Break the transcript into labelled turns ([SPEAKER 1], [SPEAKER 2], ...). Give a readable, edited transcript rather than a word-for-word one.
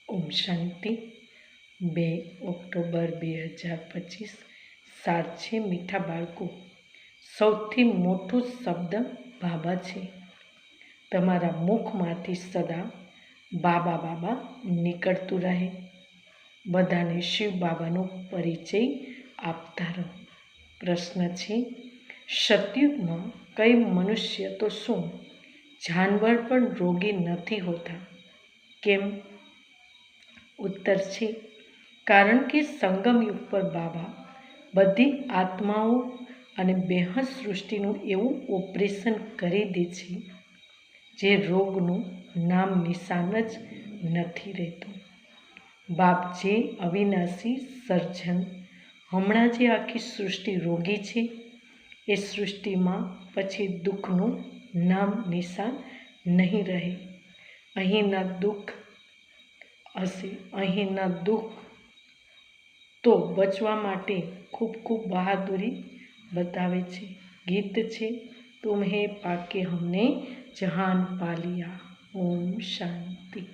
[SPEAKER 1] ઓમ શાંતિ 2 October 2025 સાર છે મીઠા બાળકો, સૌથી મોટું શબ્દ બાબા છે. તમારા મુખમાંથી સદા બાબા બાબા નીકળતું રહે. બધાને શિવ બાબાનો પરિચય આપતા રહો. પ્રશ્ન છે, સતયુગમાં કઈ મનુષ્ય તો શું જાનવર પણ રોગી નથી હોતા? કેમ? ઉત્તર છે, કારણ કે સંગમ યુગ પર બાબા બધી આત્માઓ અને બેહદ સૃષ્ટિનું એવું ઓપરેશન કરી દે છે જે રોગનું નામ નિશાન જ નથી રહેતું. બાપ જે અવિનાશી સર્જન, હમણાં જે આખી સૃષ્ટિ રોગી છે, એ સૃષ્ટિમાં પછી દુઃખનું નામ નિશાન નહીં રહે. અહીંના દુઃખ હશે, અહીંના દુઃખ તો બચવા માટે ખૂબ ખૂબ બહાદુરી બતાવે છે. ગીત છે, તુમ્હે પાકે હમને જહાન પા લિયા. ઓમ શાંતિ.